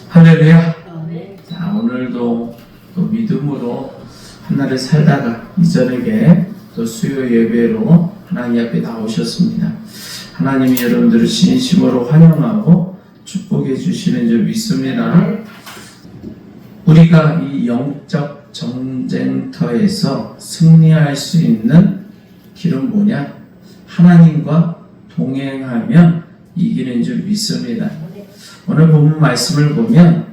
할렐루야. 자, 오늘도 또 믿음으로 한날을 살다가 이 저녁에 또 수요 예배로 하나님 앞에 나오셨습니다. 하나님이 여러분들을 진심으로 환영하고 축복해 주시는 줄 믿습니다. 우리가 이 영적 전쟁터에서 승리할 수 있는 길은 뭐냐? 하나님과 동행하면 이기는 줄 믿습니다. 오늘 본문 말씀을 보면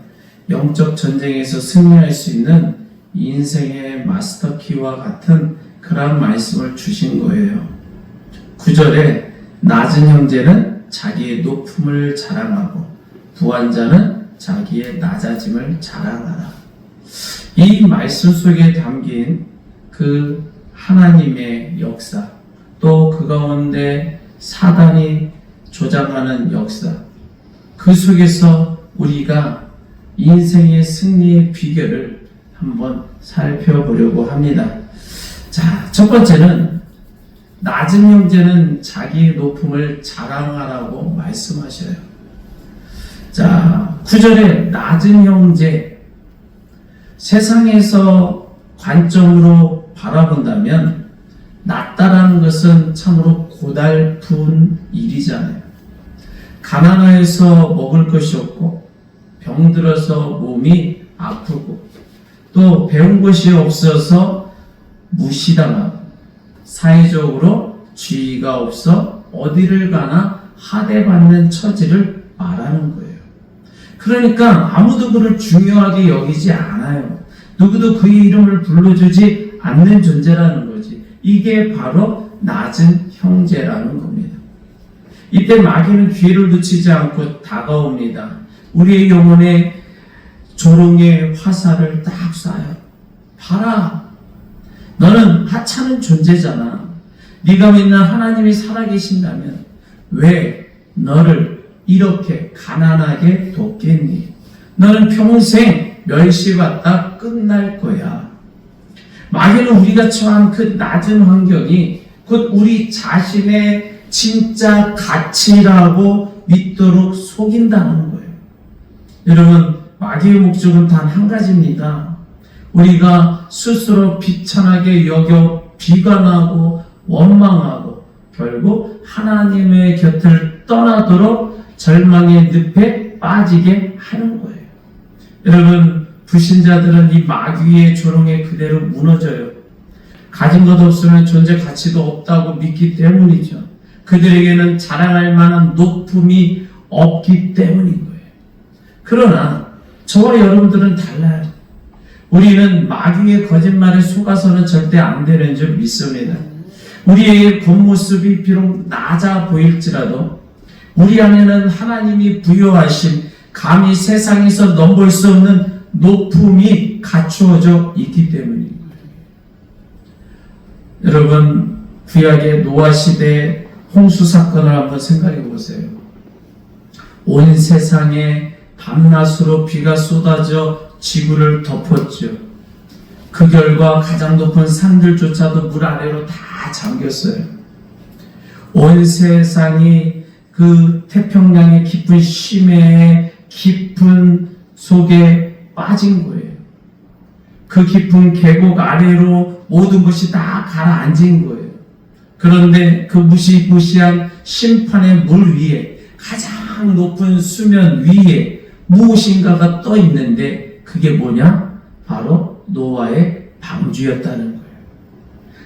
영적 전쟁에서 승리할 수 있는 인생의 마스터키와 같은 그런 말씀을 주신 거예요. 9절에 낮은 형제는 자기의 높음을 자랑하고 부한 자는 자기의 낮아짐을 자랑하라. 이 말씀 속에 담긴 그 하나님의 역사, 또 그 가운데 사단이 조장하는 역사, 그 속에서 우리가 인생의 승리의 비결을 한번 살펴보려고 합니다. 자, 첫 번째는 낮은 형제는 자기의 높음을 자랑하라고 말씀하셔요. 자, 9절에 낮은 형제, 세상에서 관점으로 바라본다면 낮다라는 것은 참으로 고달픈 일이잖아요. 가난해서 먹을 것이 없고 병들어서 몸이 아프고 또 배운 것이 없어서 무시당하고 사회적으로 지위가 없어 어디를 가나 하대받는 처지를 말하는 거예요. 그러니까 아무도 그를 중요하게 여기지 않아요. 누구도 그의 이름을 불러주지 않는 존재라는 거지. 이게 바로 낮은 형제라는 겁니다. 이때 마귀는 기회를 놓치지 않고 다가옵니다. 우리의 영혼에 조롱의 화살을 딱 쏴요. 봐라, 너는 하찮은 존재잖아. 네가 믿는 하나님이 살아계신다면 왜 너를 이렇게 가난하게 돕겠니? 너는 평생 멸시받다 끝날 거야. 마귀는 우리가 처한 그 낮은 환경이 곧 우리 자신의 진짜 가치라고 믿도록 속인다는 거예요. 여러분, 마귀의 목적은 단 한 가지입니다. 우리가 스스로 비천하게 여겨 비관하고 원망하고 결국 하나님의 곁을 떠나도록 절망의 늪에 빠지게 하는 거예요. 여러분, 불신자들은 이 마귀의 조롱에 그대로 무너져요. 가진 것 없으면 존재 가치도 없다고 믿기 때문이죠. 그들에게는 자랑할 만한 높음이 없기 때문인 거예요. 그러나 저와 여러분들은 달라요. 우리는 마귀의 거짓말에 속아서는 절대 안 되는 줄 믿습니다. 우리의 겉모습이 비록 낮아 보일지라도 우리 안에는 하나님이 부여하신 감히 세상에서 넘볼 수 없는 높음이 갖추어져 있기 때문입니다. 여러분, 구약의 노아 시대 홍수 사건을 한번 생각해 보세요. 온 세상에 밤낮으로 비가 쏟아져 지구를 덮었죠. 그 결과 가장 높은 산들조차도 물 아래로 다 잠겼어요. 온 세상이 그 태평양의 깊은 심해의 깊은 속에 빠진 거예요. 그 깊은 계곡 아래로 모든 것이 다 가라앉은 거예요. 그런데 그 무시무시한 심판의 물 위에 가장 높은 수면 위에 무엇인가가 떠 있는데 그게 뭐냐? 바로 노아의 방주였다는 거예요.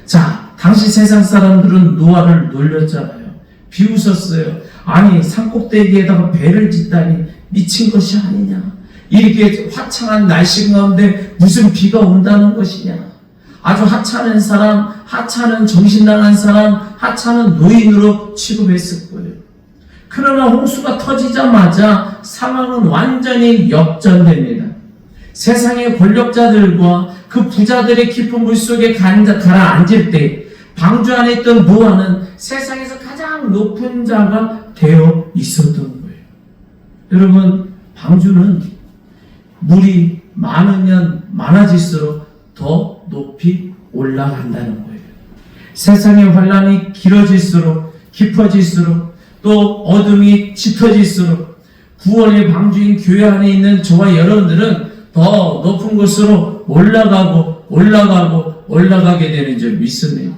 자, 당시 세상 사람들은 노아를 놀렸잖아요. 비웃었어요. 아니, 산꼭대기에다가 배를 짓다니 미친 것이 아니냐. 이렇게 화창한 날씨 가운데 무슨 비가 온다는 것이냐. 아주 하찮은 사람, 하찮은 정신나간 사람, 하찮은 노인으로 취급했을 거예요. 그러나 홍수가 터지자마자 상황은 완전히 역전됩니다. 세상의 권력자들과 그 부자들의 깊은 물속에 가라앉을 때 방주 안에 있던 노아는 세상에서 가장 높은 자가 되어 있었던 거예요. 여러분, 방주는 물이 많으면 많아질수록 더 높이 올라간다는 거예요. 세상의 환란이 길어질수록 깊어질수록 또 어둠이 짙어질수록 구원의 방주인 교회 안에 있는 저와 여러분들은 더 높은 곳으로 올라가게 되는 줄 믿습니다.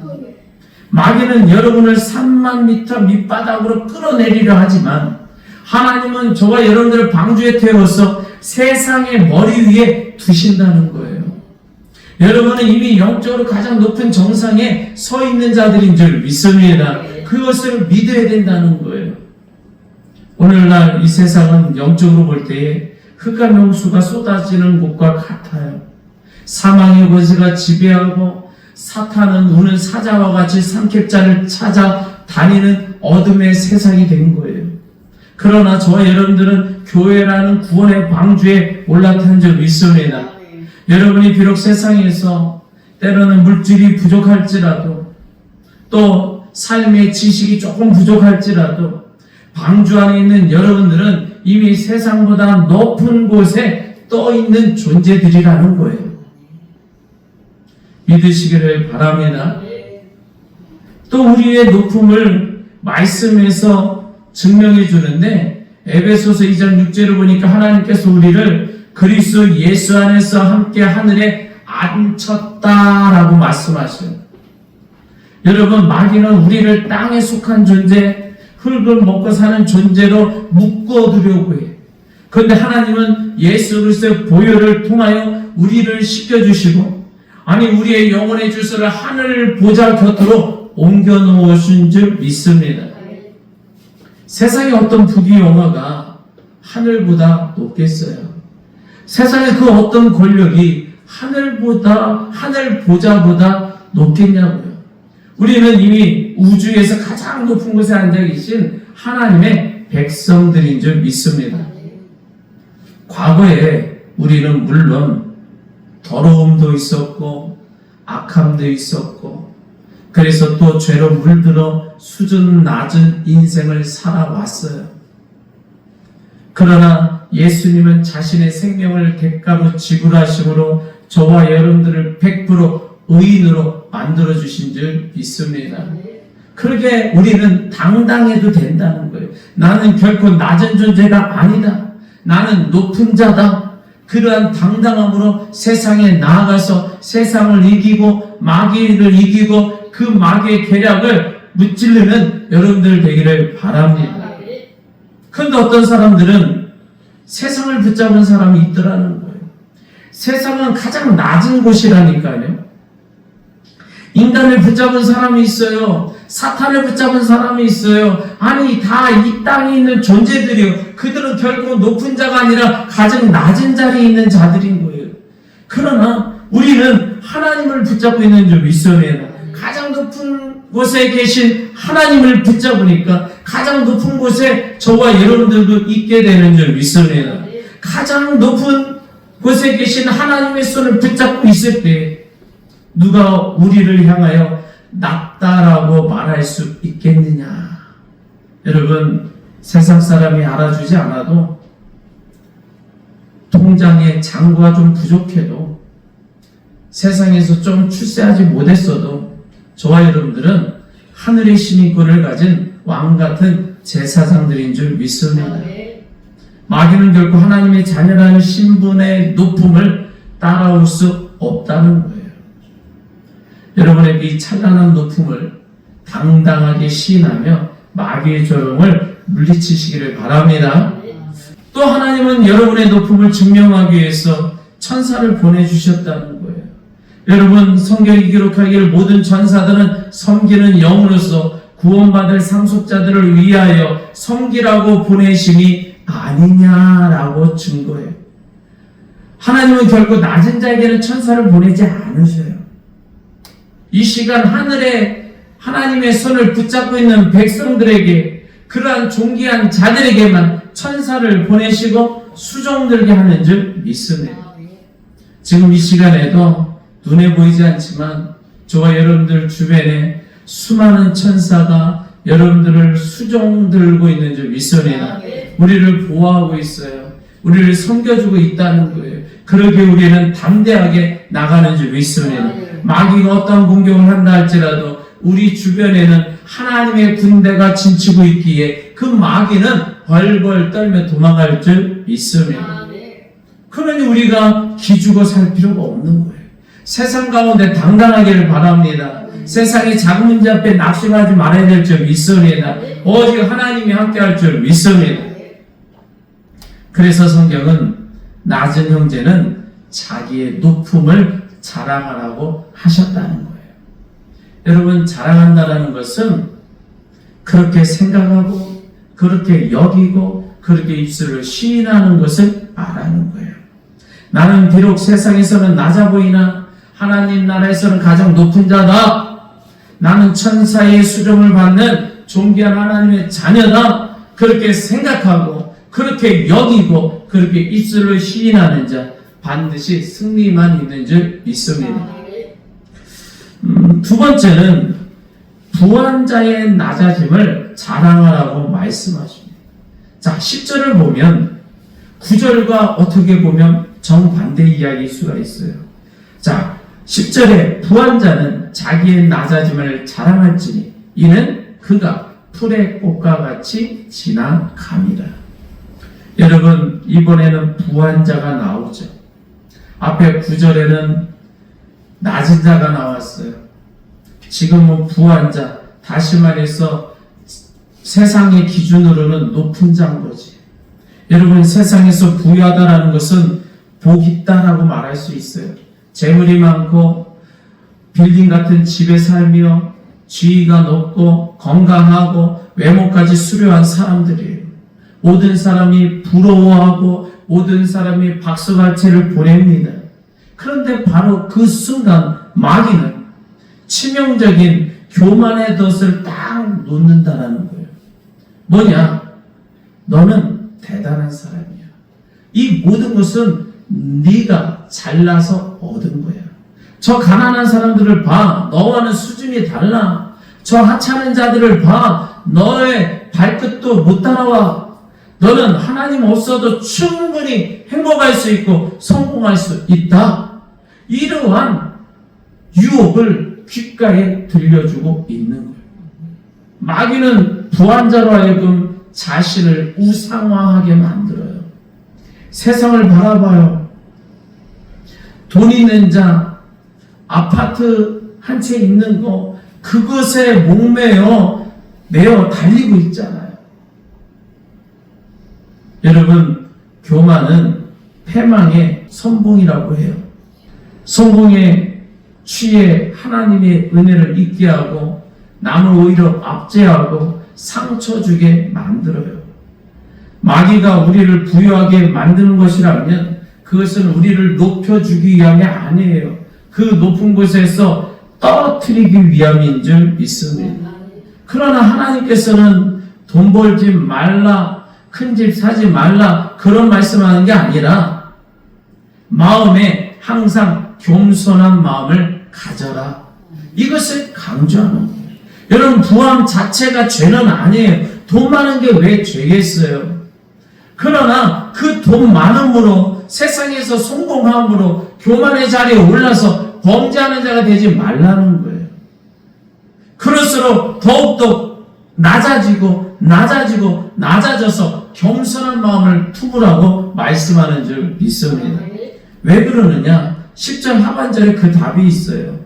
마귀는 여러분을 3만 미터 밑바닥으로 끌어내리려 하지만 하나님은 저와 여러분들을 방주에 태워서 세상의 머리 위에 두신다는 거예요. 여러분은 이미 영적으로 가장 높은 정상에 서 있는 자들인 줄 믿습니다. 그것을 믿어야 된다는 거예요. 오늘날 이 세상은 영적으로 볼 때에 흑암 홍수가 쏟아지는 곳과 같아요. 사망의 권세가 지배하고 사탄은 우는 사자와 같이 삼kép자를 찾아 다니는 어둠의 세상이 된 거예요. 그러나 저와 여러분들은 교회라는 구원의 방주에 올라탄 줄 믿습니다. 여러분이 비록 세상에서 때로는 물질이 부족할지라도 또 삶의 지식이 조금 부족할지라도 방주 안에 있는 여러분들은 이미 세상보다 높은 곳에 떠 있는 존재들이라는 거예요. 믿으시기를 바랍니다. 또 우리의 높음을 말씀에서 증명해 주는데 에베소서 2장 6절을 보니까 하나님께서 우리를 그리스도 예수 안에서 함께 하늘에 앉혔다라고 말씀하셔요. 여러분, 마귀는 우리를 땅에 속한 존재, 흙을 먹고 사는 존재로 묶어두려고 해요. 그런데 하나님은 예수 그리스도의 보혈을 통하여 우리를 씻겨주시고 아니 우리의 영혼의 주소를 하늘 보좌 곁으로 옮겨 놓으신 줄 믿습니다. 세상의 어떤 부귀영화가 하늘보다 높겠어요? 세상의 그 어떤 권력이 하늘 보좌보다 높겠냐고요. 우리는 이미 우주에서 가장 높은 곳에 앉아 계신 하나님의 백성들인 줄 믿습니다. 과거에 우리는 물론 더러움도 있었고 악함도 있었고 그래서 또 죄로 물들어 수준 낮은 인생을 살아왔어요. 그러나 예수님은 자신의 생명을 대가로 지불하심으로 저와 여러분들을 100% 의인으로 만들어주신 줄 믿습니다. 그러게 우리는 당당해도 된다는 거예요. 나는 결코 낮은 존재가 아니다. 나는 높은 자다. 그러한 당당함으로 세상에 나아가서 세상을 이기고 마귀를 이기고 그 마귀의 계략을 무찌르는 여러분들 되기를 바랍니다. 그런데 어떤 사람들은 세상을 붙잡은 사람이 있더라는 거예요. 세상은 가장 낮은 곳이라니까요. 인간을 붙잡은 사람이 있어요. 사탄을 붙잡은 사람이 있어요. 아니 다 이 땅에 있는 존재들이요. 그들은 결국 높은 자가 아니라 가장 낮은 자리에 있는 자들인 거예요. 그러나 우리는 하나님을 붙잡고 있는 줄 믿습니다. 가장 높은 곳에 계신 하나님을 붙잡으니까 가장 높은 곳에 저와 여러분들도 있게 되는 줄 믿습니다. 가장 높은 곳에 계신 하나님의 손을 붙잡고 있을 때 누가 우리를 향하여 낮다라고 말할 수 있겠느냐? 여러분, 세상 사람이 알아주지 않아도 통장에 잔고가 좀 부족해도 세상에서 좀 출세하지 못했어도 저와 여러분들은 하늘의 시민권을 가진 왕같은 제사장들인 줄 믿습니다. 마귀는 결코 하나님의 자녀라는 신분의 높음을 따라올 수 없다는 거예요. 여러분의 이 찬란한 높음을 당당하게 시인하며 마귀의 조롱을 물리치시기를 바랍니다. 또 하나님은 여러분의 높음을 증명하기 위해서 천사를 보내주셨다는 거예요. 여러분, 성경이 기록하기를 모든 천사들은 섬기는 영으로서 구원받을 상속자들을 위하여 섬기라고 보내심이 아니냐라고 증거해요. 하나님은 결코 낮은 자에게는 천사를 보내지 않으셔요. 이 시간 하늘에 하나님의 손을 붙잡고 있는 백성들에게 그러한 존귀한 자들에게만 천사를 보내시고 수종들게 하는 줄 믿습니다. 지금 이 시간에도 눈에 보이지 않지만 저와 여러분들 주변에 수많은 천사가 여러분들을 수종들고 있는 줄 믿습니다. 우리를 보호하고 있어요. 우리를 섬겨주고 있다는 거예요. 그러기에 우리는 담대하게 나가는 줄 믿습니다. 마귀가 어떤 공격을 한다 할지라도 우리 주변에는 하나님의 군대가 진치고 있기에 그 마귀는 벌벌 떨며 도망갈 줄 믿습니다. 그러니 우리가 기죽어 살 필요가 없는 거예요. 세상 가운데 당당하기를 바랍니다. 세상의 작은 문제 앞에 낙심하지 말아야 될 줄 믿습니다. 오직 하나님이 함께할 줄 믿습니다. 그래서 성경은 낮은 형제는 자기의 높음을 자랑하라고 하셨다는 거예요. 여러분, 자랑한다는 것은 그렇게 생각하고 그렇게 여기고 그렇게 입술을 시인하는 것을 말하는 거예요. 나는 비록 세상에서는 낮아 보이나 하나님 나라에서는 가장 높은 자다. 나는 천사의 수종을 받는 존귀한 하나님의 자녀다. 그렇게 생각하고 그렇게 여기고 그렇게 입술을 시인하는 자 반드시 승리만 있는 줄 믿습니다. 두 번째는 부한 자의 낮아짐을 자랑하라고 말씀하십니다. 자, 10절을 보면 9절과 어떻게 보면 정반대 이야기일 수가 있어요. 자, 10절에 부한 자는 자기의 낮아짐을 자랑할지니 이는 그가 풀의 꽃과 같이 지나갑니다. 여러분, 이번에는 부한 자가 나오죠. 앞에 9절에는 낮은 자가 나왔어요. 지금은 부한 자, 다시 말해서 세상의 기준으로는 높은 자인 거지. 여러분, 세상에서 부유하다라는 것은 복 있다라고 말할 수 있어요. 재물이 많고 빌딩 같은 집에 살며 지위가 높고 건강하고 외모까지 수려한 사람들이에요. 모든 사람이 부러워하고 모든 사람이 박수갈채를 보냅니다. 그런데 바로 그 순간 마귀는 치명적인 교만의 덫을 딱 놓는다라는 거예요. 뭐냐? 너는 대단한 사람이야. 이 모든 것은 네가 잘나서 얻은 거야. 저 가난한 사람들을 봐. 너와는 수준이 달라. 저 하찮은 자들을 봐. 너의 발끝도 못 따라와. 너는 하나님 없어도 충분히 행복할 수 있고 성공할 수 있다. 이러한 유혹을 귓가에 들려주고 있는 거예요. 마귀는 부한 자로 하여금 자신을 우상화하게 만들어요. 세상을 바라봐요. 돈 있는 자, 아파트 한 채 있는 거, 그것에 목매어 달리고 있잖아요. 여러분, 교만은 패망의 선봉이라고 해요. 성공에 취해 하나님의 은혜를 잊게 하고 남을 오히려 압제하고 상처 주게 만들어요. 마귀가 우리를 부유하게 만드는 것이라면 그것은 우리를 높여주기 위함이 아니에요. 그 높은 곳에서 떨어뜨리기 위함인 줄 믿습니다. 그러나 하나님께서는 돈 벌지 말라, 큰 집 사지 말라 그런 말씀하는 게 아니라 마음에 항상 겸손한 마음을 가져라. 이것을 강조하는 거예요. 여러분, 부함 자체가 죄는 아니에요. 돈 많은 게 왜 죄겠어요? 그러나 그 돈 많음으로 세상에서 성공함으로 교만의 자리에 올라서 범죄하는 자가 되지 말라는 거예요. 그럴수록 더욱더 낮아져서 겸손한 마음을 품으라고 말씀하는 줄 믿습니다. 왜 그러느냐? 10절 하반절에 그 답이 있어요.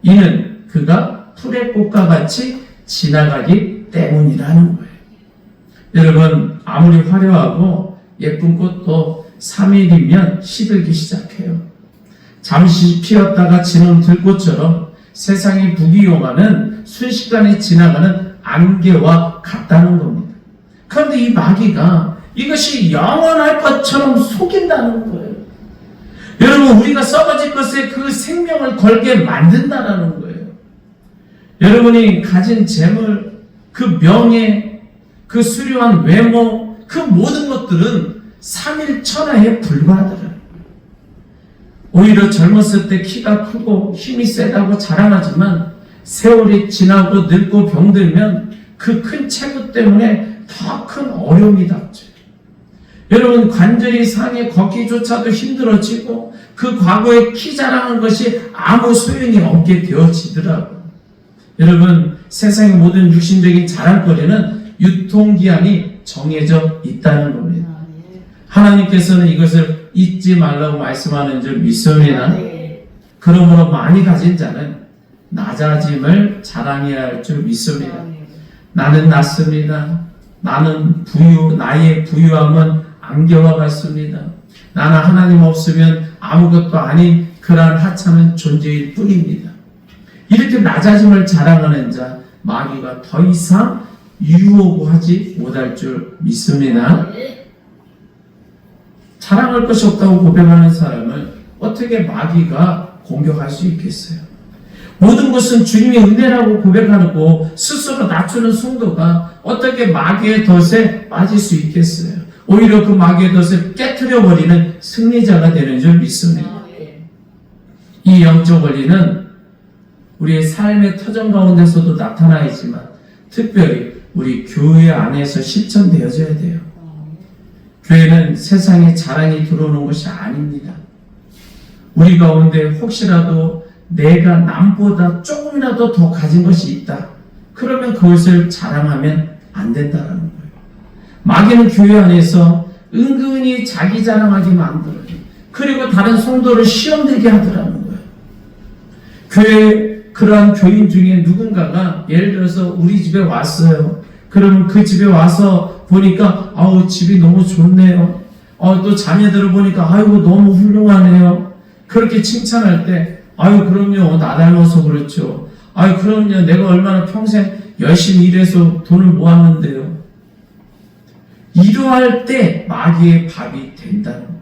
이는 그가 풀의 꽃과 같이 지나가기 때문이라는 거예요. 여러분, 아무리 화려하고 예쁜 꽃도 3일이면 시들기 시작해요. 잠시 피었다가 지는 들꽃처럼 세상의 부귀영화는 순식간에 지나가는 안개와 같다는 겁니다. 그런데 이 마귀가 이것이 영원할 것처럼 속인다는 거예요. 여러분, 우리가 썩어질 것에 그 생명을 걸게 만든다는 거예요. 여러분이 가진 재물, 그 명예, 그 수려한 외모, 그 모든 것들은 3일 천하에 불과하더라. 오히려 젊었을 때 키가 크고 힘이 세다고 자랑하지만 세월이 지나고 늙고 병들면 그 큰 체구 때문에 더 큰 어려움이 닥쳐요. 여러분, 관절이 상해 걷기조차도 힘들어지고 그 과거에 키 자랑한 것이 아무 소용이 없게 되어지더라고요. 여러분, 세상의 모든 육신적인 자랑거리는 유통기한이 정해져 있다는 겁니다. 하나님께서는 이것을 잊지 말라고 말씀하는 줄 믿습니다. 그러므로 많이 가진 자는 낮아짐을 자랑해야 할 줄 믿습니다. 나는 낮습니다. 나는 나의 부유함은 안개와 같습니다. 나는 하나님 없으면 아무것도 아닌 그러한 하찮은 존재일 뿐입니다. 이렇게 낮아짐을 자랑하는 자, 마귀가 더 이상 유혹하지 못할 줄 믿습니다. 자랑할 것이 없다고 고백하는 사람을 어떻게 마귀가 공격할 수 있겠어요? 모든 것은 주님의 은혜라고 고백하고 스스로 낮추는 성도가 어떻게 마귀의 덫에 빠질 수 있겠어요? 오히려 그 마귀의 덫을 깨트려버리는 승리자가 되는 줄 믿습니다. 이 영적 원리는 우리의 삶의 터전 가운데서도 나타나있지만 특별히 우리 교회 안에서 실천되어져야 돼요. 교회는 세상에 자랑이 들어오는 것이 아닙니다. 우리 가운데 혹시라도 내가 남보다 조금이라도 더 가진 것이 있다. 그러면 그것을 자랑하면 안 된다는 거예요. 마귀는 교회 안에서 은근히 자기 자랑하게 만들어요. 그리고 다른 성도를 시험되게 하더라는 거예요. 교회 그러한 교인 중에 누군가가 예를 들어서 우리 집에 왔어요. 그러면 그 집에 와서 보니까 집이 너무 좋네요. 또 자녀들을 보니까 아이고 너무 훌륭하네요. 그렇게 칭찬할 때 그럼요 나 닮아서 그렇죠. 그럼요 내가 얼마나 평생 열심히 일해서 돈을 모았는데요. 이러할 때 마귀의 밥이 된다는 거예요.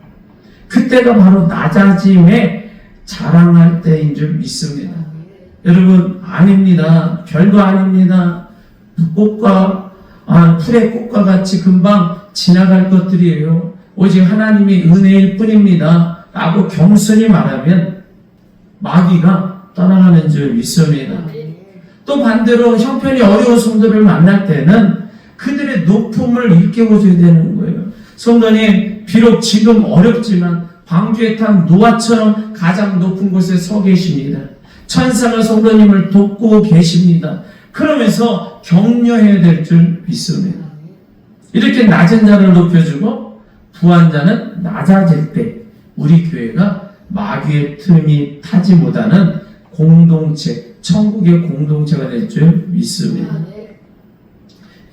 그때가 바로 낮아짐에 자랑할 때인 줄 믿습니다. 여러분 아닙니다. 별거 아닙니다. 풀의 꽃과 같이 금방 지나갈 것들이에요. 오직 하나님의 은혜일 뿐입니다. 라고 겸손히 말하면 마귀가 떠나가는 줄 믿습니다. 또 반대로 형편이 어려운 성도를 만날 때는 그들의 높음을 일깨워줘야 되는 거예요. 성도님 비록 지금 어렵지만 방주에 탄 노아처럼 가장 높은 곳에 서 계십니다. 천사가 성도님을 돕고 계십니다. 그러면서 격려해야 될 줄 믿습니다. 이렇게 낮은 자를 높여주고 부한 자는 낮아질 때 우리 교회가 마귀의 틈이 타지 못하는 공동체, 천국의 공동체가 될 줄 믿습니다.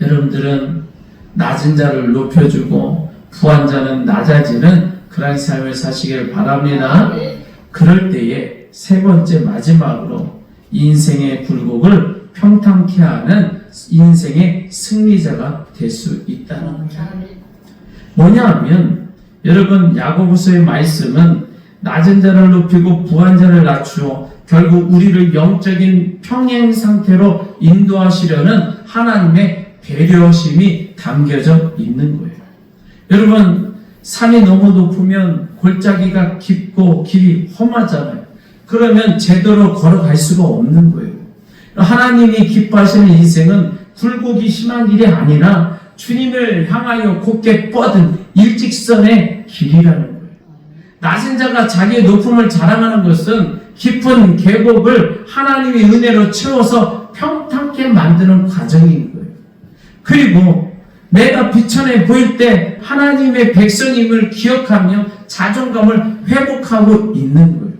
여러분들은 낮은 자를 높여주고 부한 자는 낮아지는 그런 삶을 사시길 바랍니다. 그럴 때에 세 번째 마지막으로 인생의 굴곡을 평탄케 하는 인생의 승리자가 될 수 있다는 거죠. 뭐냐 하면 여러분 야고보서의 말씀은 낮은 자를 높이고 부한 자를 낮추어 결국 우리를 영적인 평행 상태로 인도하시려는 하나님의 배려심이 담겨져 있는 거예요. 여러분 산이 너무 높으면 골짜기가 깊고 길이 험하잖아요. 그러면 제대로 걸어갈 수가 없는 거예요. 하나님이 기뻐하시는 인생은 굴곡이 심한 일이 아니라 주님을 향하여 곧게 뻗은 일직선의 길이라는 거예요. 낮은 자가 자기의 높음을 자랑하는 것은 깊은 계곡을 하나님의 은혜로 채워서 평탄케 만드는 과정인 거예요. 그리고 내가 비천해 보일 때 하나님의 백성임을 기억하며 자존감을 회복하고 있는 거예요.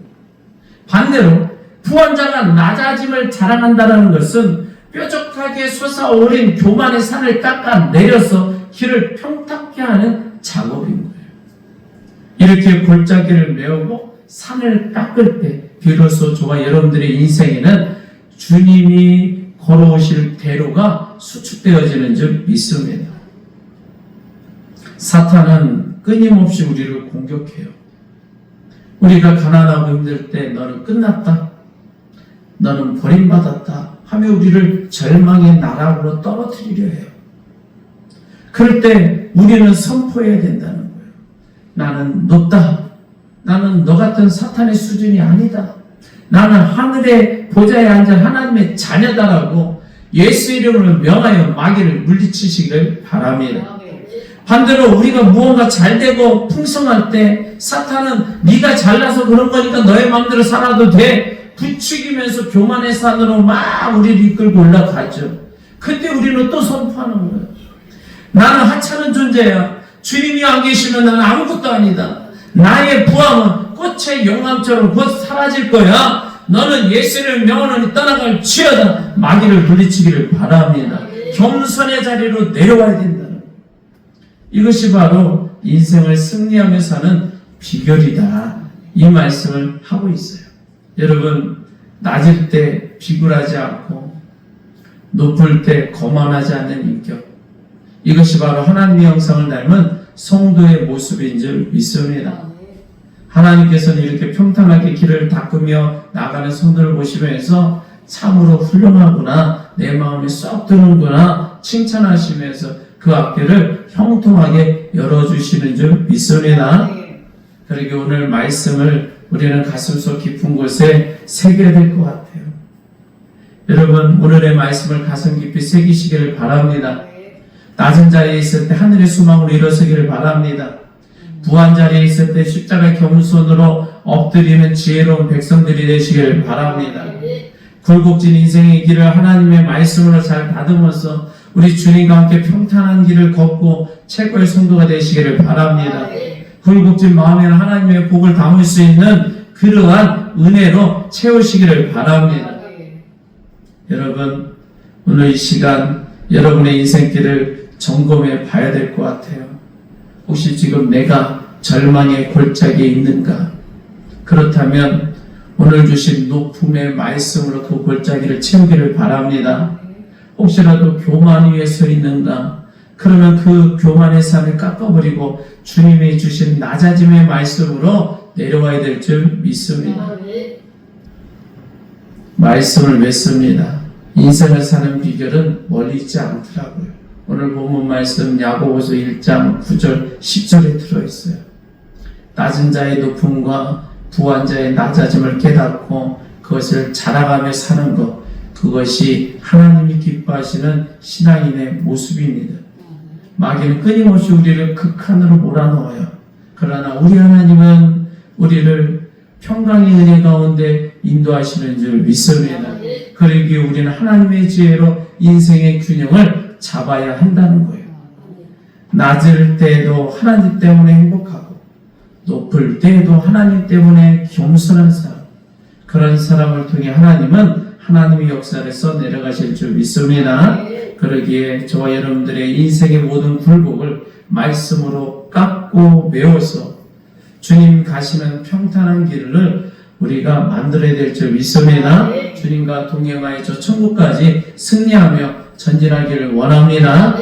반대로 부한 자가 낮아짐을 자랑한다는 것은 뾰족하게 솟아오른 교만의 산을 깎아내려서 길을 평탄케 하는 작업인 거예요. 이렇게 골짜기를 메우고 산을 깎을 때 비로소 저와 여러분들의 인생에는 주님이 걸어오실 대로가 수축되어지는 줄 믿습니다. 사탄은 끊임없이 우리를 공격해요. 우리가 가난하고 힘들 때 너는 끝났다. 너는 버림받았다. 하며 우리를 절망의 나락으로 떨어뜨리려 해요. 그럴 때 우리는 선포해야 된다는 거예요. 나는 높다. 나는 너 같은 사탄의 수준이 아니다. 나는 하늘의 보좌에 앉은 하나님의 자녀다라고 예수 이름으로 명하여 마귀를 물리치시기를 바랍니다. 반대로 우리가 무언가 잘되고 풍성할 때 사탄은 네가 잘나서 그런 거니까 너의 마음대로 살아도 돼 부추기면서 교만의 산으로 막 우리를 이끌고 올라가죠. 그때 우리는 또 선포하는 거예요. 나는 하찮은 존재야. 주님이 안 계시면 나는 아무것도 아니다. 나의 부함은 꽃의 영감처럼 곧 사라질 거야. 너는 예수를 명하노니 떠나갈 지어다. 마귀를 물리치기를 바랍니다. 겸손의 자리로 내려와야 된다. 이것이 바로 인생을 승리하며 사는 비결이다. 이 말씀을 하고 있어요. 여러분, 낮을 때 비굴하지 않고 높을 때 거만하지 않는 인격, 이것이 바로 하나님의 형상을 닮은 성도의 모습인 줄 믿습니다. 하나님께서는 이렇게 평탄하게 길을 닦으며 나가는 성도를 보시면서 참으로 훌륭하구나, 내 마음에 쏙 드는구나 칭찬하시면서 그 앞길을 형통하게 열어주시는 줄 믿습니다. 그러게 오늘 말씀을 우리는 가슴속 깊은 곳에 새겨야 될 것 같아요. 여러분, 오늘의 말씀을 가슴 깊이 새기시기를 바랍니다. 낮은 자리에 있을 때 하늘의 수망으로 일어서기를 바랍니다. 부한 자리에 있을 때 십자가의 겸손으로 엎드리는 지혜로운 백성들이 되시기를 바랍니다. 굴곡진 인생의 길을 하나님의 말씀으로 잘 다듬어서 우리 주님과 함께 평탄한 길을 걷고 최고의 성도가 되시기를 바랍니다. 굴곡진 마음에는 하나님의 복을 담을 수 있는 그러한 은혜로 채우시기를 바랍니다. 여러분, 오늘 이 시간 여러분의 인생길을 점검해 봐야 될 것 같아요. 혹시 지금 내가 절망의 골짜기에 있는가? 그렇다면 오늘 주신 높음의 말씀으로 그 골짜기를 채우기를 바랍니다. 혹시라도 교만 위에 서 있는가? 그러면 그 교만의 산을 깎아버리고 주님이 주신 낮아짐의 말씀으로 내려와야 될 줄 믿습니다. 말씀을 맺습니다. 인생을 사는 비결은 멀리 있지 않더라고요. 오늘 본문 말씀 야고보서 1장 9절 10절에 들어있어요. 낮은 자의 높음과 부한 자의 낮아짐을 깨닫고 그것을 자라가며 사는 것, 그것이 하나님이 기뻐하시는 신앙인의 모습입니다. 마귀는 끊임없이 우리를 극한으로 몰아넣어요. 그러나 우리 하나님은 우리를 평강의 은혜 가운데 인도하시는 줄 믿습니다. 그러기에 우리는 하나님의 지혜로 인생의 균형을 잡아야 한다는 거예요. 낮을 때에도 하나님 때문에 행복하고 높을 때에도 하나님 때문에 겸손한 사람, 그런 사람을 통해 하나님은 하나님의 역사를 써 내려가실 줄 믿습니다. 그러기에 저와 여러분들의 인생의 모든 굴곡을 말씀으로 깎고 메워서 주님 가시는 평탄한 길을 우리가 만들어야 될 줄 믿습니다. 주님과 동행하여 저 천국까지 승리하며 전진하기를 원합니다.